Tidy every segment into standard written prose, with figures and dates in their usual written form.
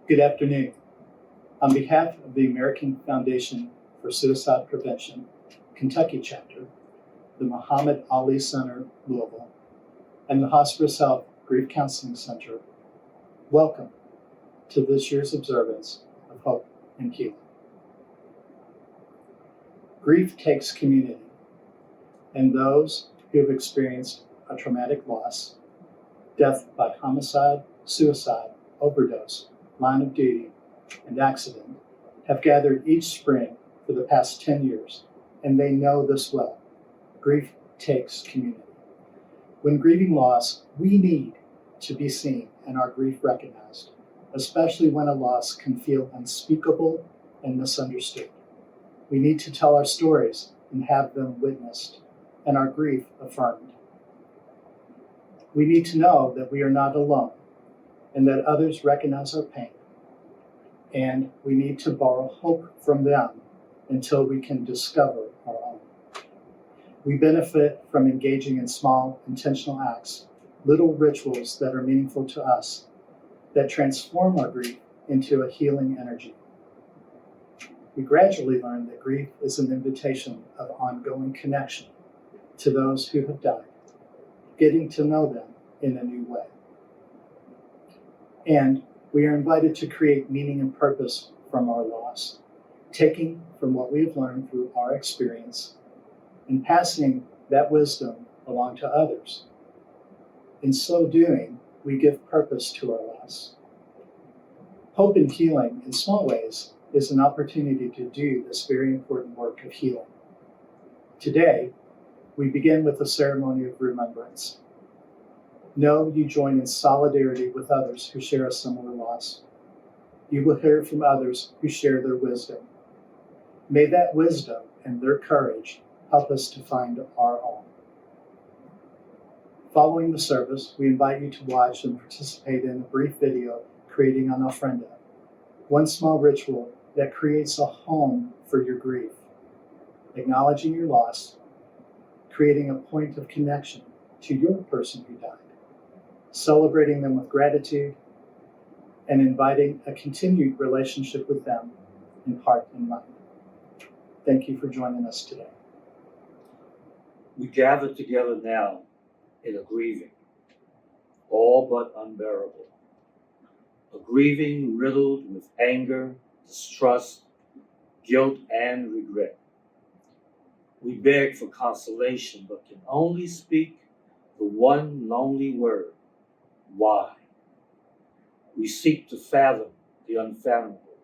Good afternoon. On behalf of the American Foundation for Suicide Prevention, Kentucky chapter, the Muhammad Ali Center, Louisville, and the Hosparus Health Grief Counseling Center, welcome to this year's observance of Hope and Healing. Grief takes community, and those who have experienced a traumatic loss, death by homicide, suicide, overdose, line of duty, and accident, have gathered each spring for the past 10 years, and they know this well. Grief takes community. When grieving loss, we need to be seen and our grief recognized, especially when a loss can feel unspeakable and misunderstood. We need to tell our stories and have them witnessed, and our grief affirmed. We need to know that we are not alone, and that others recognize our pain. And we need to borrow hope from them until we can discover our own. We benefit from engaging in small, intentional acts, little rituals that are meaningful to us, that transform our grief into a healing energy. We gradually learn that grief is an invitation of ongoing connection to those who have died, getting to know them in a new way. And we are invited to create meaning and purpose from our loss, taking from what we have learned through our experience and passing that wisdom along to others. In so doing, we give purpose to our loss. Hope and healing, in small ways, is an opportunity to do this very important work of healing. Today, we begin with a ceremony of remembrance. Know you join in solidarity with others who share a similar loss. You will hear from others who share their wisdom. May that wisdom and their courage help us to find our own. Following the service, we invite you to watch and participate in a brief video creating an ofrenda, one small ritual that creates a home for your grief, acknowledging your loss, creating a point of connection to your person who died, celebrating them with gratitude, and inviting a continued relationship with them in heart and mind. Thank you for joining us today. We gather together now in a grieving, all but unbearable. A grieving riddled with anger, distrust, guilt, and regret. We beg for consolation, but can only speak the one lonely word, why? We seek to fathom the unfathomable,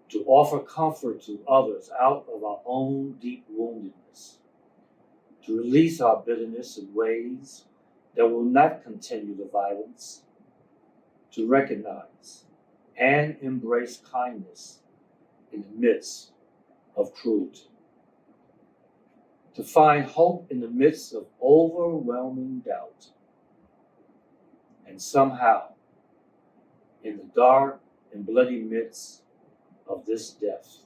to offer comfort to others out of our own deep woundedness, to release our bitterness in ways that will not continue the violence, to recognize and embrace kindness in the midst of cruelty, to find hope in the midst of overwhelming doubt, and somehow, in the dark and bloody midst of this death,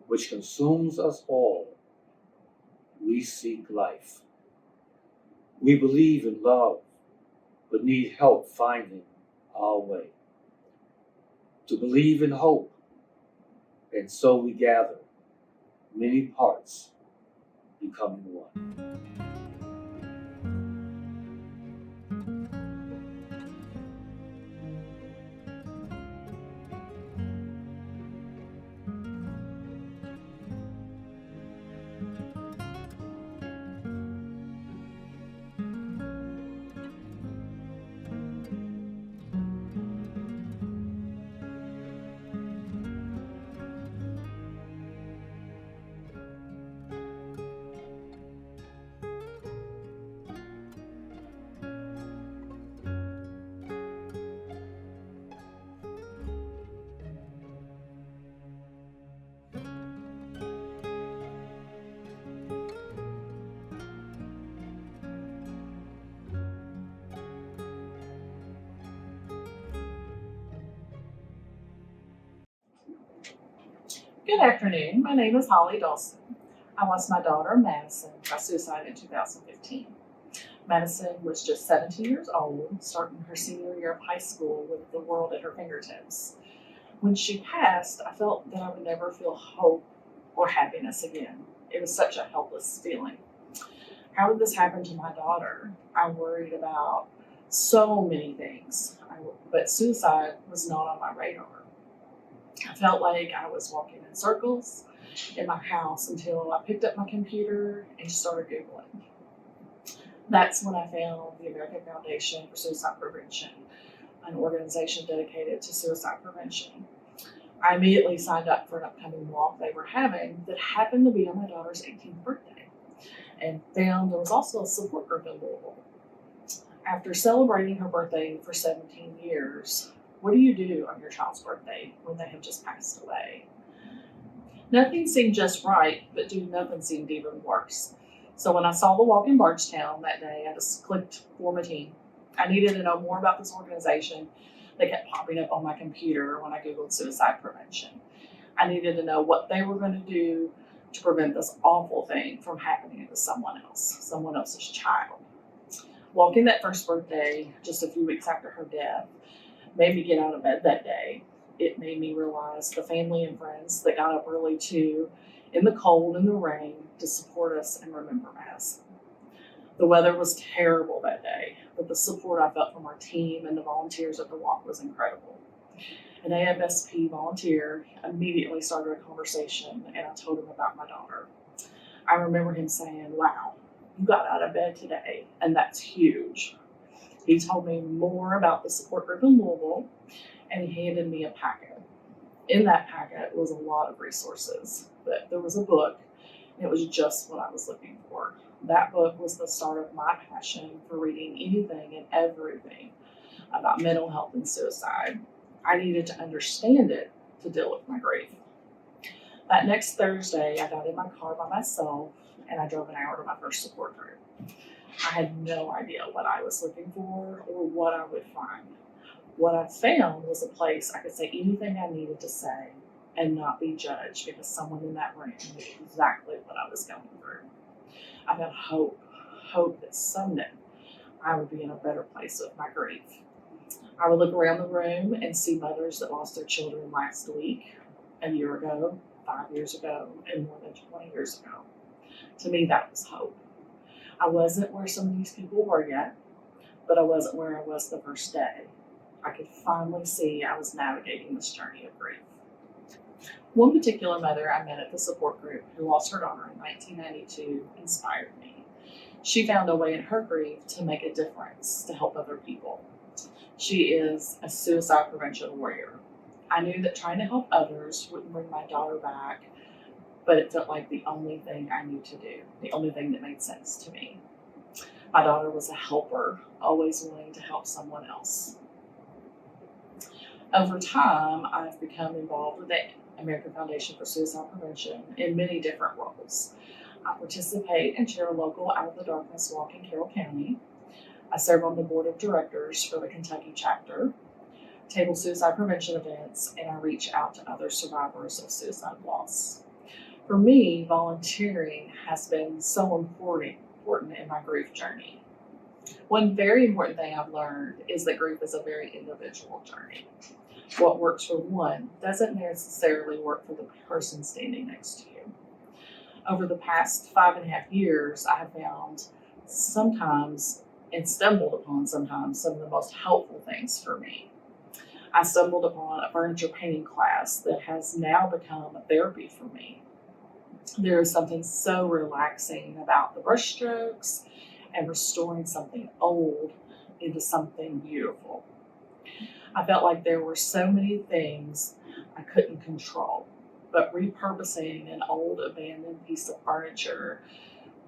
which consumes us all, we seek life. We believe in love, but need help finding our way. To believe in hope, and so we gather, many parts becoming one. Good afternoon. My name is Holly Dawson. I lost my daughter, Madison, by suicide in 2015. Madison was just 17 years old, starting her senior year of high school with the world at her fingertips. When she passed, I felt that I would never feel hope or happiness again. It was such a helpless feeling. How did this happen to my daughter? I worried about so many things, but suicide was not on my radar. I felt like I was walking in circles in my house until I picked up my computer and started Googling. That's when I found the American Foundation for Suicide Prevention, an organization dedicated to suicide prevention. I immediately signed up for an upcoming walk they were having that happened to be on my daughter's 18th birthday, and found there was also a support group in Louisville. After celebrating her birthday for 17 years, what do you do on your child's birthday when they have just passed away? Nothing seemed just right, but doing nothing seemed even worse. So when I saw the walk in Bardstown that day, I just clicked form a team. I needed to know more about this organization that kept popping up on my computer when I Googled suicide prevention. I needed to know what they were going to do to prevent this awful thing from happening to someone else's child. Walking that first birthday, just a few weeks after her death, made me get out of bed that day. It made me realize the family and friends that got up early too, in the cold and the rain, to support us and remember us. The weather was terrible that day, but the support I felt from our team and the volunteers at the walk was incredible. An AFSP volunteer immediately started a conversation, and I told him about my daughter. I remember him saying, "Wow, you got out of bed today, and that's huge." He told me more about the support group in Louisville, and he handed me a packet. In that packet was a lot of resources, but there was a book, and it was just what I was looking for. That book was the start of my passion for reading anything and everything about mental health and suicide. I needed to understand it to deal with my grief. That next Thursday, I got in my car by myself and I drove an hour to my first support group. I had no idea what I was looking for or what I would find. What I found was a place I could say anything I needed to say and not be judged because someone in that room knew exactly what I was going through. I had hope that someday I would be in a better place with my grief. I would look around the room and see mothers that lost their children last week, a year ago, 5 years ago, and more than 20 years ago. To me, that was hope. I wasn't where some of these people were yet, but I wasn't where I was the first day. I could finally see I was navigating this journey of grief. One particular mother I met at the support group who lost her daughter in 1992 inspired me. She found a way in her grief to make a difference to help other people. She is a suicide prevention warrior. I knew that trying to help others wouldn't bring my daughter back, but it felt like the only thing I knew to do, the only thing that made sense to me. My daughter was a helper, always willing to help someone else. Over time, I've become involved with the American Foundation for Suicide Prevention in many different roles. I participate and chair a local Out of the Darkness walk in Carroll County. I serve on the board of directors for the Kentucky chapter, table suicide prevention events, and I reach out to other survivors of suicide loss. For me, volunteering has been so important in my grief journey. One very important thing I've learned is that grief is a very individual journey. What works for one doesn't necessarily work for the person standing next to you. Over the past 5.5 years, I have found sometimes and stumbled upon sometimes some of the most helpful things for me. I stumbled upon a furniture painting class that has now become a therapy for me. There is something so relaxing about the brush strokes and restoring something old into something beautiful. I felt like there were so many things I couldn't control, but repurposing an old abandoned piece of furniture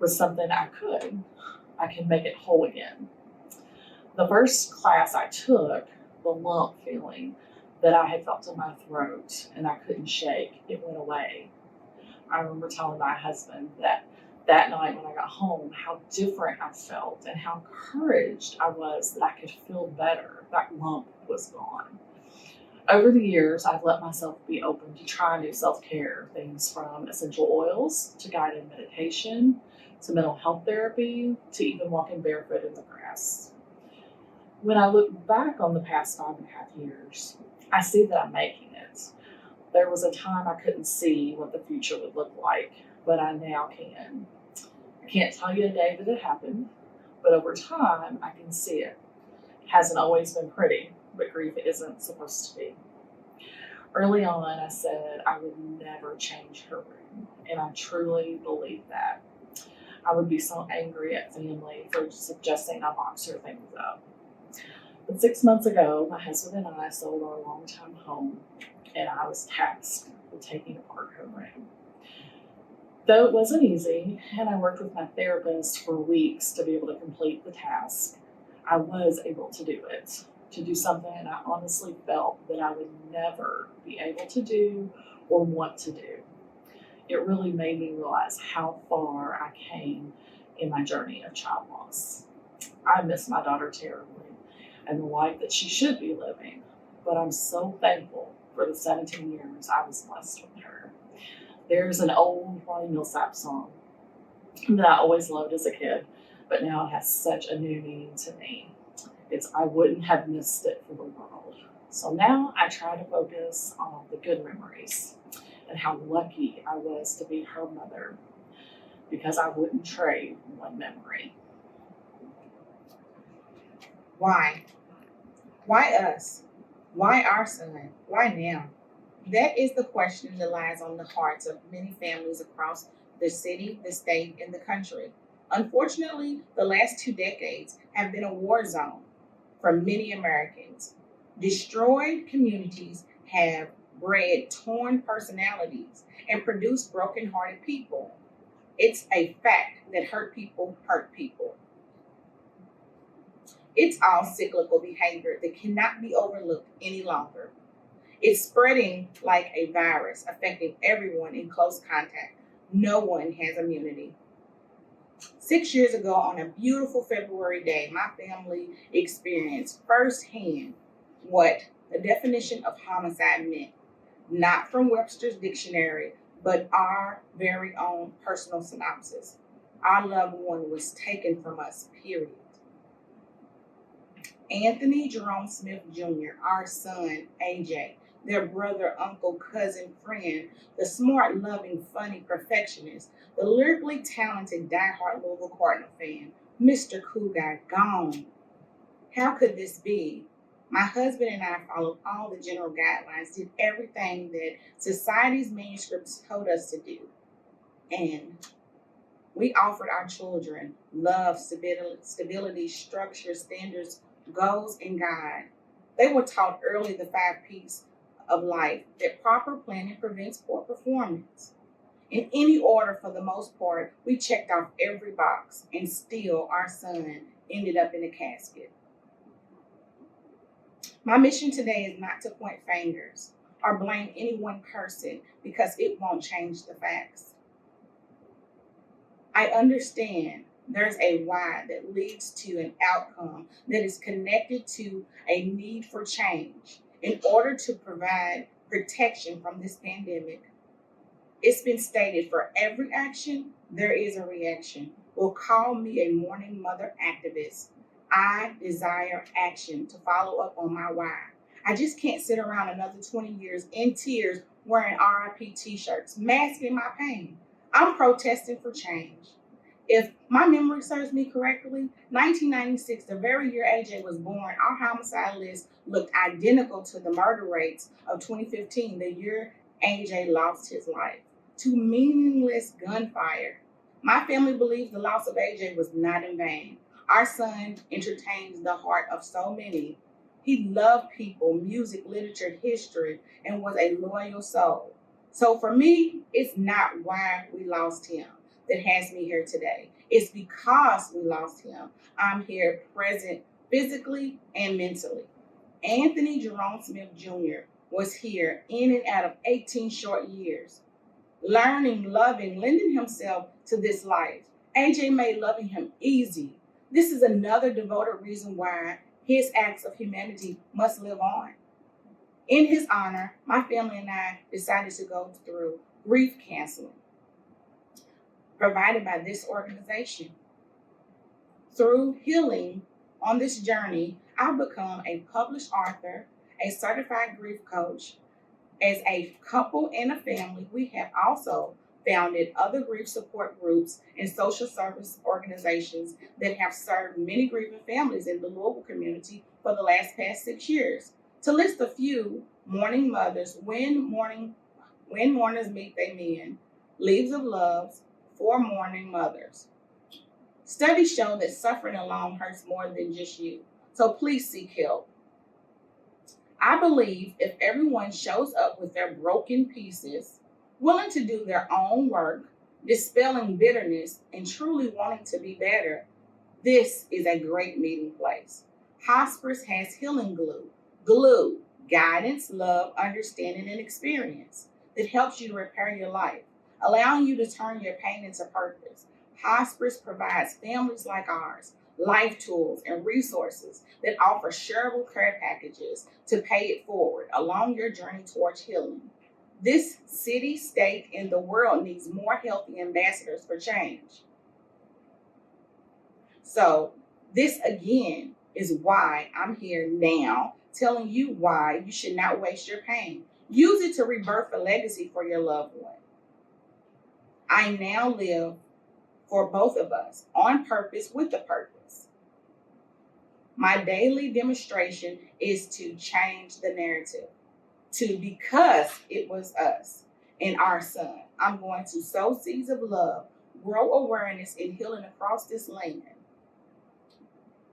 was something I could. I can make it whole again. The first class I took, the lump feeling that I had felt in my throat and I couldn't shake, it went away. I remember telling my husband that night when I got home, how different I felt and how encouraged I was that I could feel better. That lump was gone. Over the years, I've let myself be open to try new self-care, things from essential oils to guided meditation to mental health therapy, to even walking barefoot in the grass. When I look back on the past 5.5 years, I see that I'm making it. There was a time I couldn't see what the future would look like, but I now can. I can't tell you a day that it happened, but over time, I can see it. It hasn't always been pretty, but grief isn't supposed to be. Early on, I said I would never change her room, and I truly believe that. I would be so angry at family for suggesting I box her things up. But 6 months ago, my husband and I sold our longtime home, and I was tasked with taking apart her room. Though it wasn't easy, and I worked with my therapist for weeks to be able to complete the task, I was able to do it. To do something I honestly felt that I would never be able to do or want to do. It really made me realize how far I came in my journey of child loss. I miss my daughter terribly and the life that she should be living, but I'm so thankful for the 17 years I was blessed with her. There's an old Ronnie Millsap song that I always loved as a kid, but now it has such a new meaning to me. It's I wouldn't have missed it for the world. So now I try to focus on the good memories and how lucky I was to be her mother, because I wouldn't trade one memory. Why? Why us? Why our son? Why now? That is the question that lies on the hearts of many families across the city, the state, and the country. Unfortunately, the last 2 decades have been a war zone for many Americans. Destroyed communities have bred torn personalities and produced broken-hearted people. It's a fact that hurt people hurt people. It's all cyclical behavior that cannot be overlooked any longer. It's spreading like a virus, affecting everyone in close contact. No one has immunity. 6 years ago, on a beautiful February day, my family experienced firsthand what the definition of homicide meant, not from Webster's dictionary, but our very own personal synopsis. Our loved one was taken from us, period. Anthony Jerome Smith Jr., our son, AJ, their brother, uncle, cousin, friend, the smart, loving, funny perfectionist, the lyrically talented, diehard Louisville Cardinal fan, Mr. Cool Guy, gone. How could this be? My husband and I followed all the general guidelines, did everything that society's manuscripts told us to do. And we offered our children love, stability, structure, standards, goals, and guide. They were taught early the 5 P's of life, that proper planning prevents poor performance. In any order, for the most part, we checked off every box, and still our son ended up in a casket. My mission today is not to point fingers or blame any one person, because it won't change the facts. I understand there's a why that leads to an outcome that is connected to a need for change in order to provide protection from this pandemic. It's been stated, for every action, there is a reaction. Well, call me a mourning mother activist. I desire action to follow up on my why. I just can't sit around another 20 years in tears wearing RIP t-shirts, masking my pain. I'm protesting for change. If my memory serves me correctly, 1996, the very year AJ was born, our homicide list looked identical to the murder rates of 2015, the year AJ lost his life to meaningless gunfire. My family believes the loss of AJ was not in vain. Our son entertains the heart of so many. He loved people, music, literature, history, and was a loyal soul. So for me, it's not why we lost him that has me here today. It's because we lost him. I'm here present physically and mentally. Anthony Jerome Smith Jr. was here in and out of 18 short years, learning, loving, lending himself to this life. AJ made loving him easy. This is another devoted reason why his acts of humanity must live on. In his honor, my family and I decided to go through grief counseling. provided by this organization. Through healing on this journey, I've become a published author, a certified grief coach. As a couple and a family, we have also founded other grief support groups and social service organizations that have served many grieving families in the Louisville community for the past 6 years. To list a few: Mourning Mothers, When Mourners Meet They Men, Leaves of Love for Mourning Mothers. Studies show that suffering alone hurts more than just you, so please seek help. I believe if everyone shows up with their broken pieces, willing to do their own work, dispelling bitterness, and truly wanting to be better, this is a great meeting place. Hosparus has healing glue, guidance, love, understanding, and experience that helps you to repair your life, allowing you to turn your pain into purpose. Hosparus provides families like ours life tools and resources that offer shareable care packages to pay it forward along your journey towards healing. This city, state, and the world needs more healthy ambassadors for change. So this again is why I'm here now, telling you why you should not waste your pain. Use it to rebirth a legacy for your loved one. I now live for both of us on purpose with a purpose. My daily demonstration is to change the narrative to because it was us and our son. I'm going to sow seeds of love, grow awareness and healing across this land.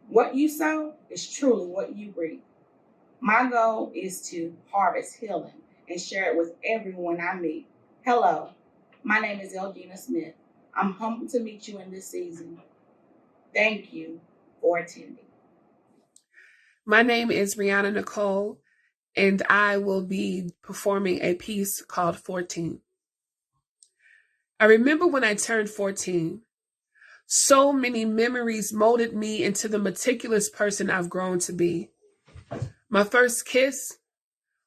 What you sow is truly what you reap. My goal is to harvest healing and share it with everyone I meet. Hello, my name is Elgina Smith. I'm humbled to meet you in this season. Thank you for attending. My name is Rihanna Nicole, and I will be performing a piece called 14. I remember when I turned 14, so many memories molded me into the meticulous person I've grown to be. My first kiss,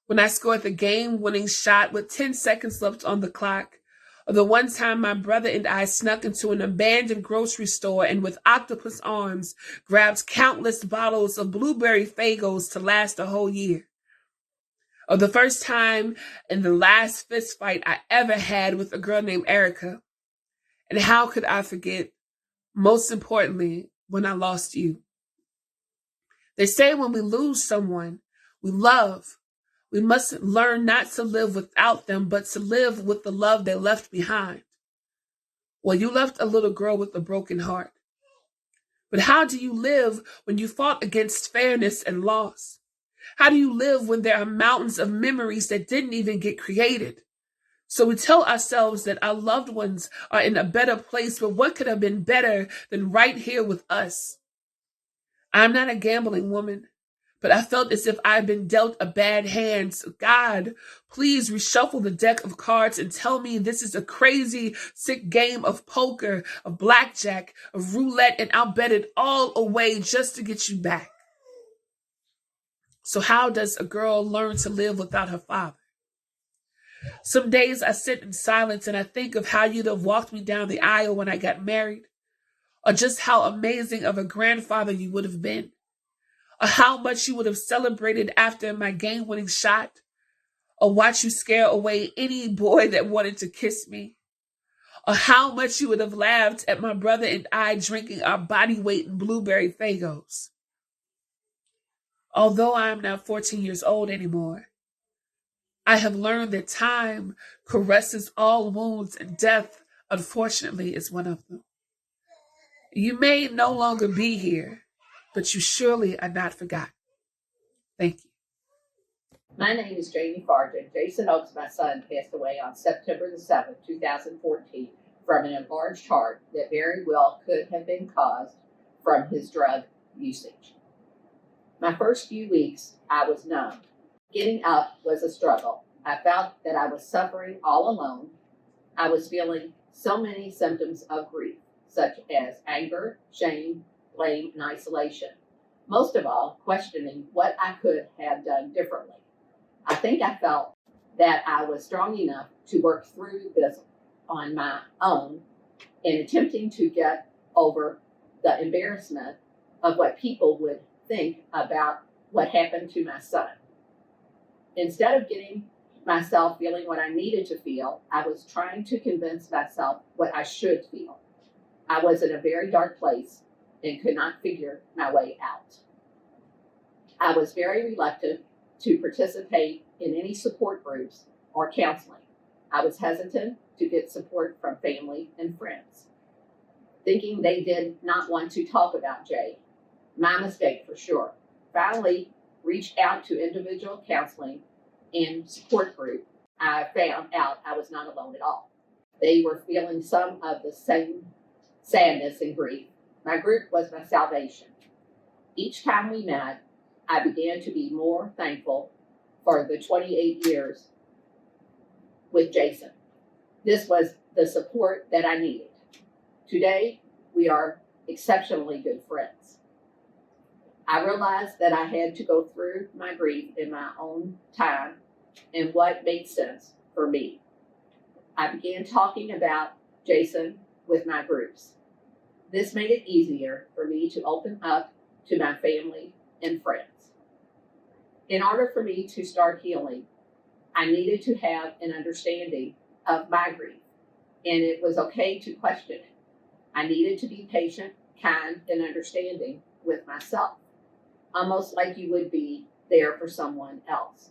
when I scored the game-winning shot with 10 seconds left on the clock, or the one time my brother and I snuck into an abandoned grocery store and with octopus arms grabbed countless bottles of blueberry Fagos to last a whole year. Or the first time in the last fist fight I ever had with a girl named Erica. And how could I forget, most importantly, when I lost you? They say when we lose someone we love, we must learn not to live without them, but to live with the love they left behind. Well, you left a little girl with a broken heart. But how do you live when you fought against fairness and loss? How do you live when there are mountains of memories that didn't even get created? So we tell ourselves that our loved ones are in a better place, but what could have been better than right here with us? I'm not a gambling woman, but I felt as if I'd been dealt a bad hand. So God, please reshuffle the deck of cards and tell me this is a crazy, sick game of poker, of blackjack, of roulette, and I'll bet it all away just to get you back. So how does a girl learn to live without her father? Some days I sit in silence and I think of how you'd have walked me down the aisle when I got married, or just how amazing of a grandfather you would have been, or how much you would have celebrated after my game-winning shot, or watch you scare away any boy that wanted to kiss me, or how much you would have laughed at my brother and I drinking our body weight in blueberry Fagos. Although I am not 14 years old anymore, I have learned that time caresses all wounds and death, unfortunately, is one of them. You may no longer be here, but you surely are not forgotten. Thank you. My name is Jamie Farden. Jason Oaks, my son, passed away on September the 7th, 2014, from an enlarged heart that very well could have been caused from his drug usage. My first few weeks, I was numb. Getting up was a struggle. I felt that I was suffering all alone. I was feeling so many symptoms of grief, such as anger, shame, blame, and isolation. Most of all, questioning what I could have done differently. I think I felt that I was strong enough to work through this on my own, and attempting to get over the embarrassment of what people would think about what happened to my son. Instead of getting myself feeling what I needed to feel, I was trying to convince myself what I should feel. I was in a very dark place and could not figure my way out. I was very reluctant to participate in any support groups or counseling. I was hesitant to get support from family and friends, thinking they did not want to talk about Jay. My mistake for sure. Finally, reached out to individual counseling and support group. I found out I was not alone at all. They were feeling some of the same sadness and grief. My group was my salvation. Each time we met, I began to be more thankful for the 28 years with Jason. This was the support that I needed. Today, we are exceptionally good friends. I realized that I had to go through my grief in my own time and what made sense for me. I began talking about Jason with my groups. This made it easier for me to open up to my family and friends. In order for me to start healing, I needed to have an understanding of my grief, and it was okay to question it. I needed to be patient, kind, and understanding with myself, almost like you would be there for someone else.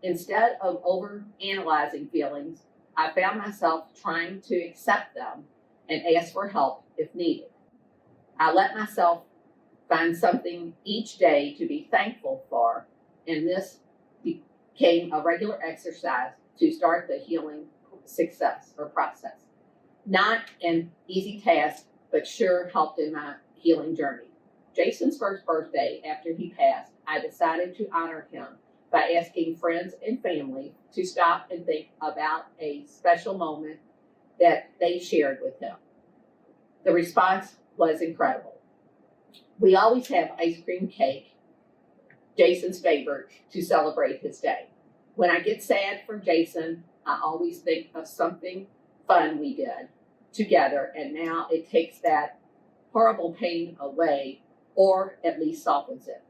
Instead of over-analyzing feelings, I found myself trying to accept them and ask for help if needed. I let myself find something each day to be thankful for, and this became a regular exercise to start the healing success or process. Not an easy task, but sure helped in my healing journey. Jason's first birthday after he passed, I decided to honor him by asking friends and family to stop and think about a special moment that they shared with him. The response was incredible. We always have ice cream cake, Jason's favorite, to celebrate his day. When I get sad for Jason, I always think of something fun we did together, and now it takes that horrible pain away, or at least softens it.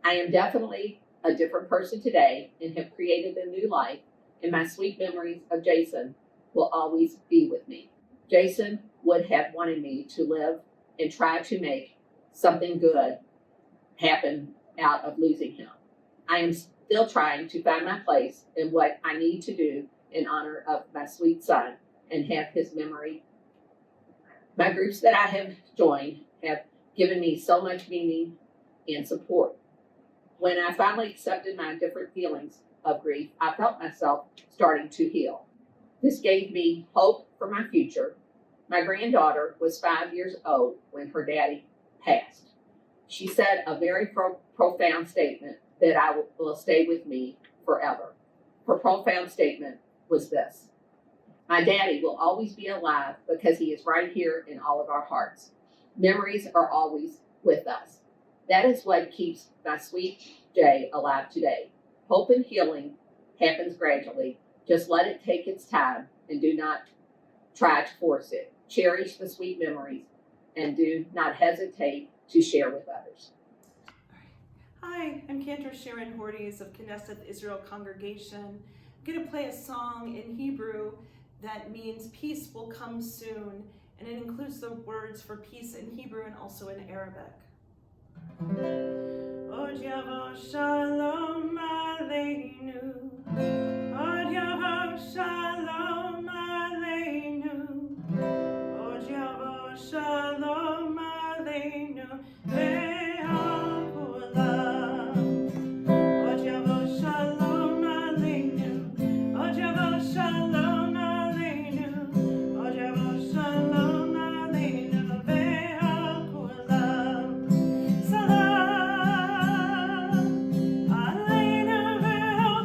I am definitely a different person today and have created a new life, and my sweet memories of Jason will always be with me. Jason would have wanted me to live and try to make something good happen out of losing him. I am still trying to find my place in what I need to do in honor of my sweet son and have his memory. My groups that I have joined have given me so much meaning and support. When I finally accepted my different feelings of grief, I felt myself starting to heal. This gave me hope for my future. My granddaughter was 5 years old when her daddy passed. She said a very profound statement that will stay with me forever. Her profound statement was this: my daddy will always be alive because he is right here in all of our hearts. Memories are always with us. That is what keeps my sweet Jay alive today. Hope and healing happens gradually. Just let it take its time and do not try to force it. Cherish the sweet memories and do not hesitate to share with others. Hi, I'm Cantor Sharon Hordes of Knesset Israel Congregation. I'm going to play a song in Hebrew that means peace will come soon, and it includes the words for peace in Hebrew and also in Arabic. Od yavo shalom aleinu, Od yavo shalom aleinu, Od yavo shalom aleinu, ve'al kulam. Od yavo shalom aleinu, Od yavo shalom aleinu, Od yavo shalom aleinu, ve'al kulam. Salam aleinu ve'al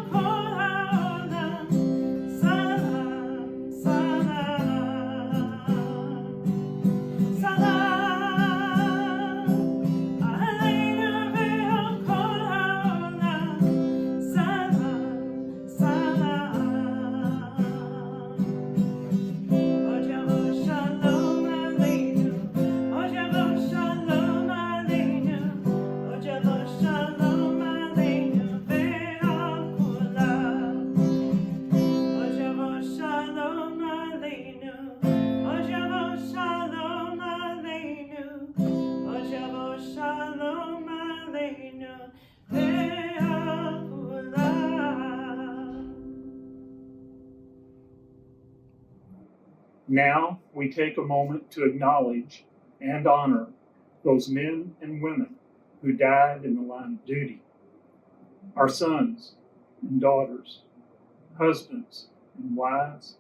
Now we take a moment to acknowledge and honor those men and women who died in the line of duty. Our sons and daughters, husbands and wives,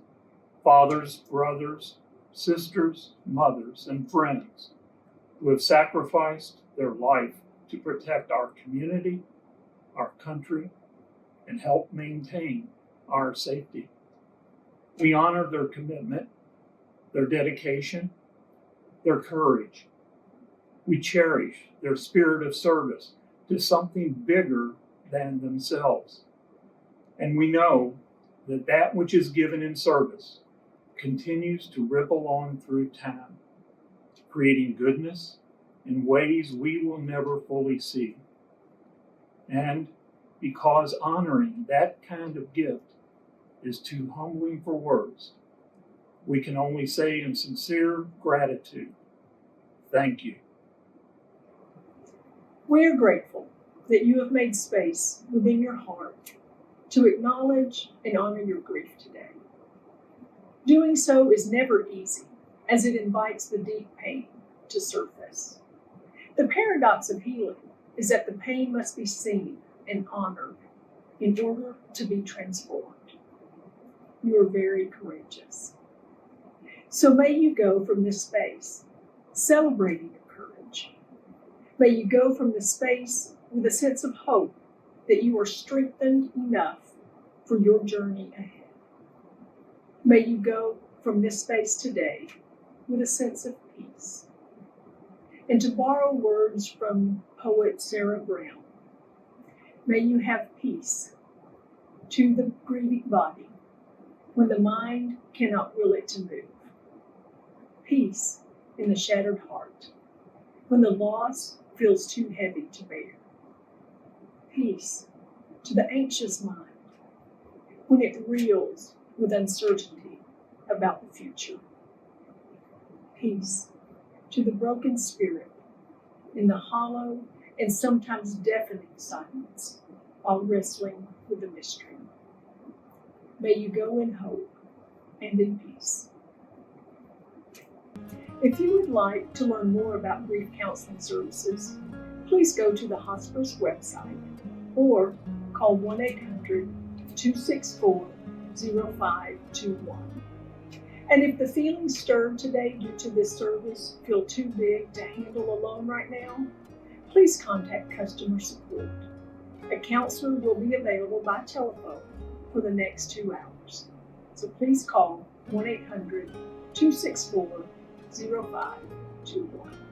fathers, brothers, sisters, mothers, and friends who have sacrificed their life to protect our community, our country, and help maintain our safety. We honor their commitment, their dedication, their courage. We cherish their spirit of service to something bigger than themselves. And we know that that which is given in service continues to ripple on through time, creating goodness in ways we will never fully see. And because honoring that kind of gift is too humbling for words, we can only say in sincere gratitude, thank you. We are grateful that you have made space within your heart to acknowledge and honor your grief today. Doing so is never easy, as it invites the deep pain to surface. The paradox of healing is that the pain must be seen and honored in order to be transformed. You are very courageous. So may you go from this space celebrating your courage. May you go from this space with a sense of hope that you are strengthened enough for your journey ahead. May you go from this space today with a sense of peace. And to borrow words from poet Sarah Brown, may you have peace to the grieving body when the mind cannot will it to move. Peace in the shattered heart when the loss feels too heavy to bear. Peace to the anxious mind when it reels with uncertainty about the future. Peace to the broken spirit in the hollow and sometimes deafening silence while wrestling with the mystery. May you go in hope and in peace. If you would like to learn more about grief counseling services, please go to the Hosparus website or call 1-800-264-0521. And if the feelings stirred today due to this service feel too big to handle alone right now, please contact customer support. A counselor will be available by telephone for the next 2 hours. So please call 1-800-264-0521.